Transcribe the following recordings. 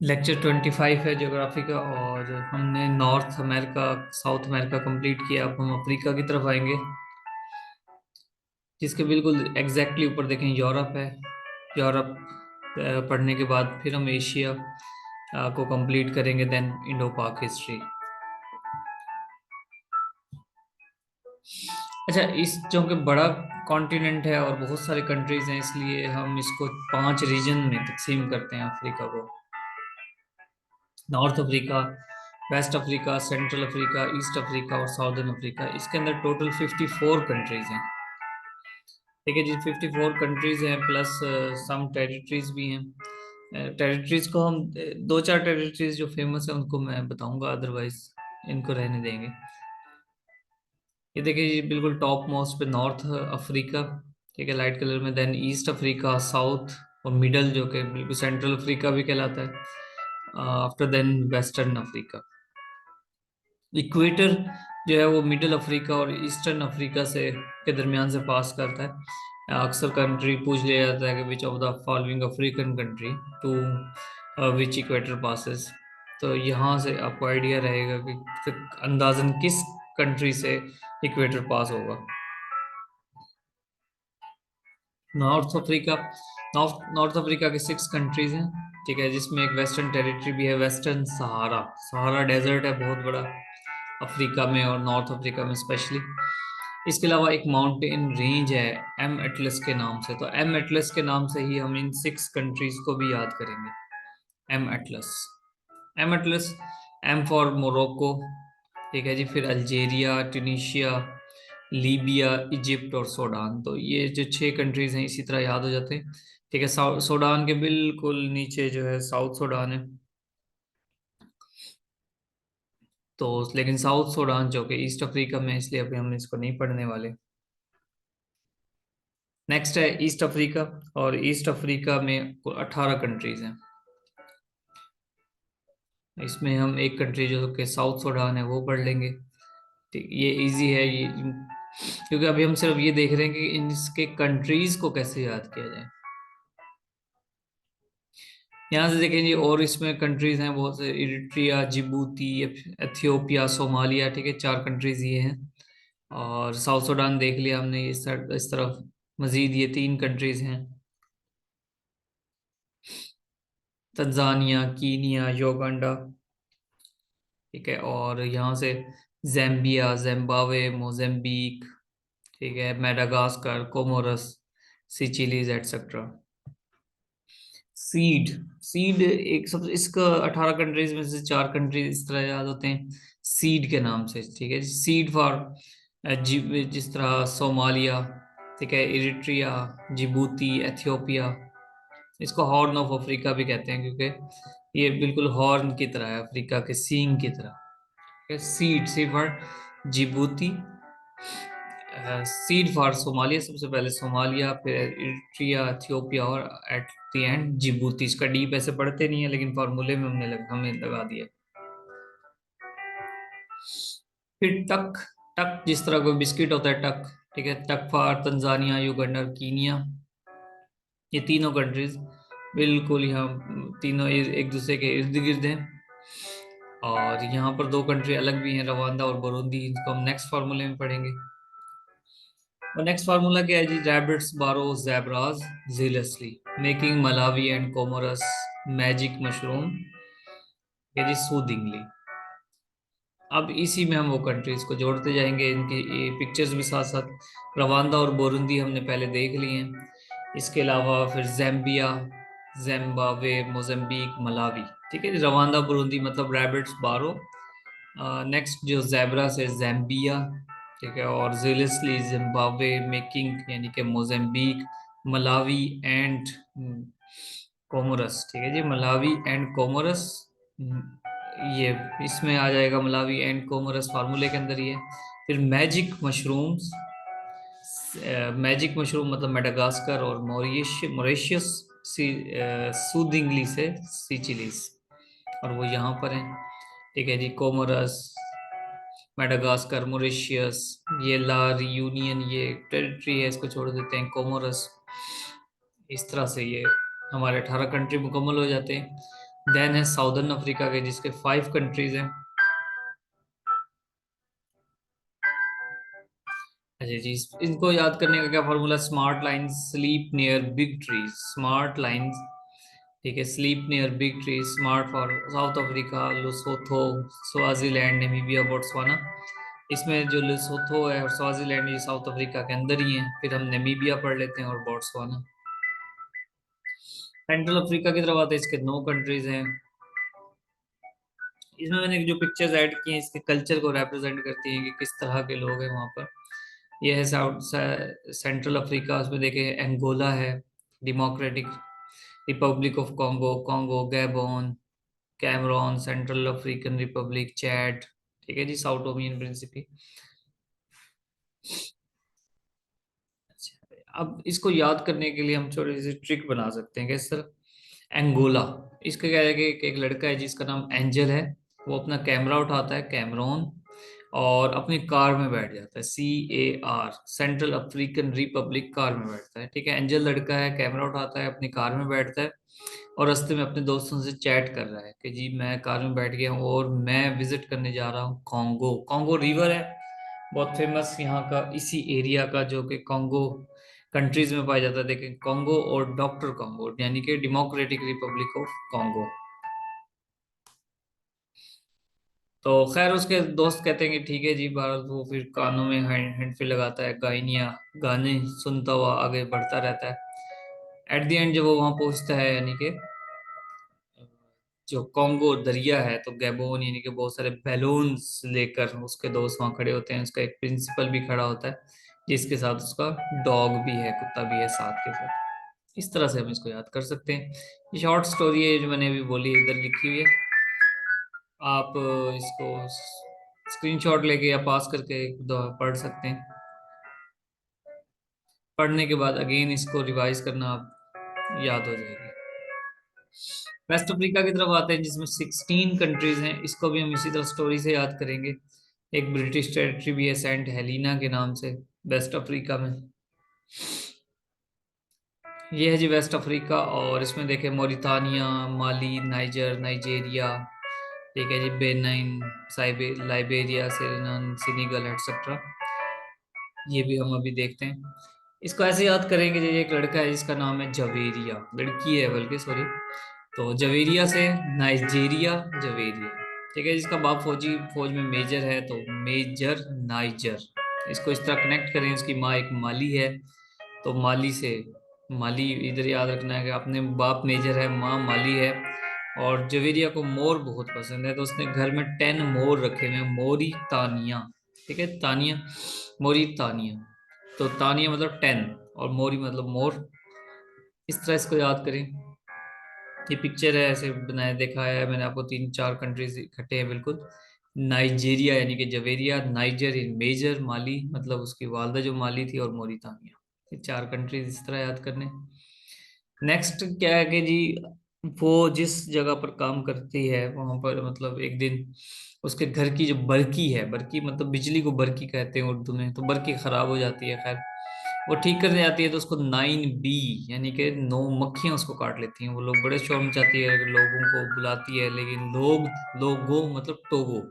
Lecture 25 है geography का, और हमने north America south America complete किया। अब हम अफ्रीका की तरफ आएंगे, जिसके बिल्कुल एग्जैक्टली ऊपर देखें यूरोप है। यूरोप पढ़ने के बाद फिर हम एशिया को कंप्लीट करेंगे, देन इंडो पाक हिस्ट्री। अच्छा, इस चूंकि बड़ा कॉन्टिनेंट है और बहुत सारे कंट्रीज हैं, इसलिए हम इसको 5 रीजन में तकसीम करते हैं अफ्रीका को। North Africa, West Africa, Central Africa, East Africa और साउदर्न अफ्रीका। इसके अंदर टोटल 54 कंट्रीज हैं। ठीक है जी, 54 कंट्रीज हैं प्लस सम टेरिटरीज भी हैं। टेरिटरीज को हम दो चार टेरिटरीज जो फेमस है उनको मैं बताऊंगा, अदरवाइज इनको रहने देंगे। ये देखिए जी, बिल्कुल टॉप मोस्ट पे नॉर्थ अफ्रीका, ठीक है, लाइट कलर में। देन ईस्ट अफ्रीका, साउथ और मिडल जो कि बिल्कुल सेंट्रल अफ्रीका भी कहलाता है। After then western Africa. Equator जो है वो मिडिल अफ्रीका और ईस्टर्न अफ्रीका से के दरमियान से पास करता है। अक्सर कंट्री पूछ लिया जाता है कि which of the following African country to which equator passes. तो यहाँ से आपको आइडिया रहेगा कि अंदाजन किस कंट्री से इक्वेटर पास होगा। नॉर्थ अफ्रीका, नॉर्थ अफ्रीका के 6 कंट्रीज हैं, ठीक है, जिसमें एक वेस्टर्न टेरिटरी भी है। वेस्टर्न सहारा, सहारा डेजर्ट है बहुत बड़ा अफ्रीका में और नॉर्थ अफ्रीका में स्पेशली। इसके अलावा एक माउंटेन रेंज है एम एटलस के नाम से, तो एम एटलस के नाम से ही हम इन 6 कंट्रीज को भी याद करेंगे। M Atlas, M Atlas, M for Morocco, ठीक है जी, फिर अल्जीरिया, ट्यूनीशिया, लीबिया, इजिप्ट और सूडान। तो ये जो 6 कंट्रीज हैं इसी तरह याद हो जाते हैं। ठीक है, सूडान के बिल्कुल नीचे जो है साउथ सूडान है। तो लेकिन साउथ सूडान जो कि ईस्ट अफ्रीका में है, इसलिए अभी हम इसको नहीं पढ़ने वाले। नेक्स्ट है ईस्ट अफ्रीका, और ईस्ट अफ्रीका में कुल 18 कंट्रीज हैं। इसमें हम एक कंट्री जो कि साउथ सूडान है वो पढ़ लेंगे। ठीक, ये इजी है ये, क्योंकि अभी हम सिर्फ ये देख रहे हैं कि इनके कंट्रीज को कैसे याद किया जाए। यहाँ से देखें जी, और इसमें कंट्रीज हैं बहुत से, इरिट्रिया, जिबूती, एथियोपिया, सोमालिया, ठीक है, 4 कंट्रीज ये हैं। और साउथ सूडान देख लिया हमने, इस तरफ मजीद ये 3 कंट्रीज हैं, तंजानिया, कीनिया, योगंडा, ठीक है। और यहाँ से जैम्बिया, जिम्बाब्वे, मोजाम्बिक, ठीक है, मेडागास्कर, कोमोरस, सिचिलीज एटसेट्रा। सीड, सीड एक सब, इसका 18 कंट्रीज में से 4 कंट्रीज इस तरह याद होते हैं सीड के नाम से, ठीक है। सीड फॉर जिस तरह सोमालिया, ठीक है, इरिट्रिया, जिबूती, एथियोपिया। इसको हॉर्न ऑफ अफ्रीका भी कहते हैं, क्योंकि ये बिल्कुल हॉर्न की तरह है, अफ्रीका के सींग की तरह। Seed, C for Djibouti, seed for Somalia, सबसे पहले सोमालिया, फिर इरिट्रिया, इथियोपिया और एट द एंड जिबूती। इसका डीप ऐसे पढ़ते नहीं है, लेकिन फार्मूले में हमें लगा दिया। फिर टक, टक जिस तरह कोई बिस्किट होता है टक, ठीक है, टक फॉर तंजानिया, युगांडा, कीनिया। ये तीनों कंट्रीज बिल्कुल यहाँ तीनों एक दूसरे के इर्द गिर्द हैं। और यहाँ पर 2 कंट्री अलग भी हैं, रवांडा और बुरुंडी, इनको हम नेक्स्ट फार्मूले में पढ़ेंगे। और नेक्स्ट फार्मूला क्या है जी, rabbits, burrow, zebras, jealously, making Malawi and Comoros magic mushroom, ये जी सूदिंगली। अब इसी में हम वो कंट्रीज को जोड़ते जाएंगे, इनकी ये पिक्चर्स भी साथ साथ। रवांडा और बुरुंडी हमने पहले देख लिए हैं। इसके अलावा फिर जैम्बिया, जिम्बाब्वे, मोजाम्बिक, मलावी, ठीक है जी। रवांडा बुरुंडी मतलब रैबिट्स, बारो। नेक्स्ट जो ज़ेब्रा से ज़ैम्बिया, ठीक है, और ज़िलिस्ली, जिम्बाब्वे, मेकिंग यानी कि मोजाम्बिक, मलावी एंड कोमोरस, ठीक है जी, मलावी एंड कोमोरस। ये इसमें आ जाएगा मलावी एंड कोमोरस फार्मूले के अंदर ही है। फिर मैजिक मशरूम्स, मैजिक मशरूम मतलब मेडागास्कर और मॉरिशियस, सी सूदिंगली से सीचिलीज, और वो यहाँ पर हैं, ठीक है जी। कोमोरस, मेडागास्कर, मॉरिशियस, ये ला रियूनियन ये टेरिटरी है, इसको छोड़ देते हैं, कोमोरस। इस तरह से ये हमारे 18 कंट्री मुकम्मल हो जाते हैं। देन है साउदर्न अफ्रीका के, जिसके 5 कंट्रीज हैं। अच्छा जी, इनको याद करने का क्या formula? Smart lions sleep near big trees, smart lions, ठीक है, sleep near big trees, smart for South Africa, Lesotho, Swaziland, Namibia, Botswana. इसमें जो लेसोथो है और स्वाजीलैंड ये साउथ अफ्रीका के अंदर ही है, फिर हम नामीबिया पढ़ लेते हैं और बोट्सवाना। सेंट्रल अफ्रीका की तरफ आते हैं, इसके 9 कंट्रीज हैं। इसमें मैंने जो पिक्चर्स ऐड की हैं इसके कल्चर को रिप्रेजेंट करती हैं कि किस तरह के लोग हैं वहाँ पर। ये है साउथ सेंट्रल अफ्रीका, उसमें देखें एंगोला है, Democratic Republic of Congo, Congo, Gabon, Cameroon, Central African Republic, Chad, ठीक है जी, साउथ ओमियन प्रिंसिपी। अच्छा, अब इसको याद करने के लिए हम छोटी सी ट्रिक बना सकते हैं। कैसे सर? एंगोला, इसका क्या है कि एक लड़का है जिसका नाम एंजल है, वो अपना कैमरा उठाता है, कैमरून, और अपनी कार में बैठ जाता है, CAR, central African Republic, car में बैठता है, ठीक है। एंजल लड़का है, कैमरा उठाता है, अपनी कार में बैठता है, और रास्ते में अपने दोस्तों से चैट कर रहा है कि जी मैं कार में बैठ गया हूँ और मैं विजिट करने जा रहा हूँ कॉन्गो। कॉन्गो रिवर है बहुत फेमस यहाँ का, इसी एरिया का, जो कि कॉन्गो कंट्रीज में पाया जाता है। देखें, कॉन्गो और डॉक्टर कॉन्गो, यानी कि डेमोक्रेटिक रिपब्लिक ऑफ कॉन्गो। तो खैर उसके दोस्त कहते हैं कि ठीक है जी भारत, वो फिर कानों में हैंडफिल लगाता है, गायनिया गाने सुनता हुआ आगे बढ़ता रहता है। एट द एंड जब वो वहां पहुंचता है, यानी कि जो कॉन्गो दरिया है, तो गैबोन, यानी कि बहुत सारे बैलून्स लेकर उसके दोस्त वहां खड़े होते हैं, उसका एक प्रिंसिपल भी खड़ा होता है, जिसके साथ उसका डॉग भी है, कुत्ता भी है साथ के साथ। इस तरह से हम इसको याद कर सकते हैं। ये शॉर्ट स्टोरी है जो मैंने अभी बोली, इधर लिखी हुई है। आप इसको स्क्रीनशॉट लेके या पास करके एक दो पढ़ सकते हैं। पढ़ने के बाद अगेन इसको रिवाइज करना, आप याद हो जाएगी। वेस्ट अफ्रीका की तरफ आते हैं, जिसमें 16 कंट्रीज हैं। इसको भी हम इसी तरह स्टोरी से याद करेंगे। एक ब्रिटिश टेरिटरी भी है सेंट हेलिना के नाम से, वेस्ट अफ्रीका में। ये है जी वेस्ट अफ्रीका, और इसमें देखें मौरितानिया, माली, नाइजर, नाइजेरिया, ठीक है जी, बेनिन, साइबे, लाइबेरिया, सेरेनान, सेनेगल, एटसेट्रा। ये भी हम अभी देखते हैं। इसको ऐसे याद करेंगे, जो एक लड़का है जिसका नाम है जवेरिया, लड़की है बल्कि, सॉरी। तो जवेरिया से नाइजेरिया, जवेरिया, ठीक है, जिसका बाप फौज में मेजर है, तो मेजर नाइजर। इसको इस तरह कनेक्ट करें, उसकी माँ एक माली है, तो माली से माली, इधर याद रखना है कि अपने बाप मेजर है, माँ माली है। और जवेरिया को मोर बहुत पसंद है, तो उसने घर में 10 मोर रखे हुए हैं, मोरी तानिया, ठीक है, तानिया, मोरी तानिया। तो तानिया मतलब 10, और मोरी मतलब मोर। इस तरह इसको याद करें। ये पिक्चर है, ऐसे बनाया देखा है मैंने आपको, 3 4 कंट्रीज इकट्ठे हैं बिल्कुल। नाइजेरिया यानी कि जवेरिया, नाइजर इन मेजर, माली मतलब उसकी वालदा जो माली थी, और मोरितानिया। ये 4 कंट्रीज इस तरह याद करने। नेक्स्ट क्या है कि जी, वो जिस जगह पर काम करती है वहां पर मतलब एक दिन उसके घर की जो बरकी है, बरकी मतलब बिजली को बरकी कहते हैं उर्दू में, तो बरकी खराब हो जाती है। खैर वो ठीक करने जाती है, तो उसको 9 बी, यानी कि 9 मक्खियां उसको काट लेती हैं। वो लोग बड़े शौक मचाती है, लोगों को बुलाती है, लेकिन लोगों मतलब टोगो,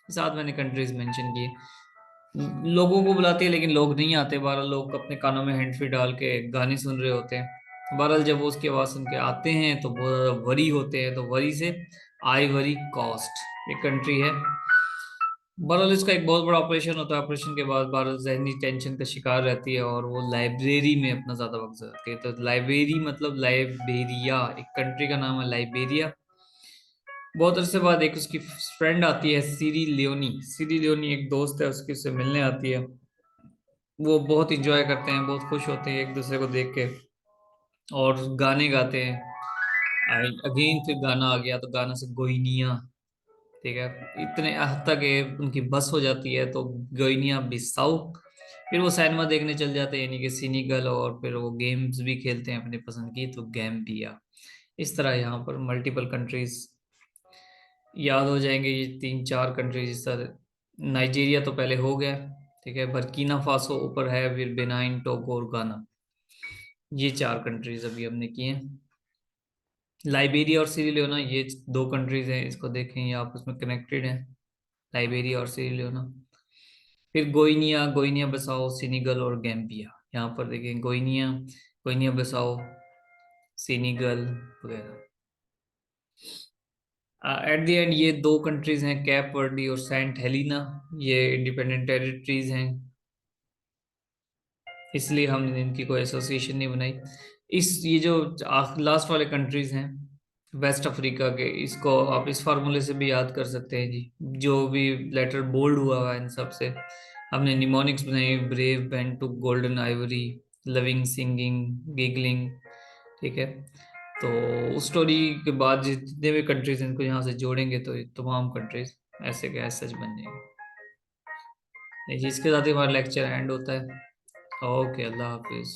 साथ मैंने कंट्रीज मेंशन किए। लोगों को बुलाती है लेकिन लोग नहीं आते, बहरहाल लोग अपने कानों में हैंड फ्री डाल के गाने सुन रहे होते हैं। बहरहाल जब वो उसकी आवाज़ सुन के आते हैं तो बहुत ज़्यादा वरी होते हैं, तो वरी से आइवरी कोस्ट एक कंट्री है। बहरहाल इसका एक बहुत बड़ा ऑपरेशन होता है, ऑपरेशन के बाद भारत जहनी टेंशन का शिकार रहती है, और वो लाइब्रेरी में अपना ज़्यादा वक्त गुजारती है। तो लाइब्रेरी मतलब लाइबेरिया, एक कंट्री का नाम है लाइबेरिया। बहुत अरसे बाद एक उसकी फ्रेंड आती है, सीरी लियोनी, सीरी लियोनी एक दोस्त है उसकी, उससे मिलने आती है। वो बहुत इंजॉय करते हैं, बहुत खुश होते हैं एक दूसरे को देख के, और गाने गाते हैं। अगेन फिर गाना आ गया, तो गाना से गोइनिया, ठीक है, इतने हद तक ये उनकी बस हो जाती है, तो गोइनिया बिसाऊ। फिर वो सिनेमा देखने चल जाते हैं, यानी कि सिनिगल, और फिर वो गेम्स भी खेलते हैं अपनी पसंद की, तो गैम्बिया। इस तरह यहाँ पर मल्टीपल कंट्रीज याद हो जाएंगे, ये 3 4 कंट्रीज इस तरह। नाइजीरिया तो पहले हो गया, ठीक है, बर्किना फासो ऊपर है, फिर बेनाइन, टोगो और गाना। ये 4 कंट्रीज अभी हमने किए हैं। लाइबेरिया और सीरिलियोना ये दो कंट्रीज हैं, इसको देखें ये आपस में कनेक्टेड हैं, लाइबेरिया और सीरिलियोना। फिर गोइनिया, गोइनिया बसाओ, सेनेगल और गैम्बिया। यहाँ पर देखें गोइनिया, गोइनिया बसाओ, सेनेगल वगैरह। एट द एंड ये दो कंट्रीज हैं, कैप वर्डी और सेंट हेलिना, ये इंडिपेंडेंट टेरिटरीज हैं, इसलिए हमने इनकी कोई एसोसिएशन नहीं बनाई। इस ये जो लास्ट वाले कंट्रीज हैं वेस्ट अफ्रीका के, इसको आप इस फार्मूले से भी याद कर सकते हैं जी, जो भी लेटर बोल्ड हुआ है इन सब से हमने निमोनिक्स बनाई, brave, Bantu, golden ivory, loving, singing, giggling, ठीक है। तो उस स्टोरी के बाद जितने भी कंट्रीज इनको यहाँ से जोड़ेंगे तो ये तमाम कंट्रीज ऐसे के ऐसे सच बन जाएंगे। इसके साथ ही हमारा लेक्चर एंड होता है। ओके, अल्लाह हाफिज।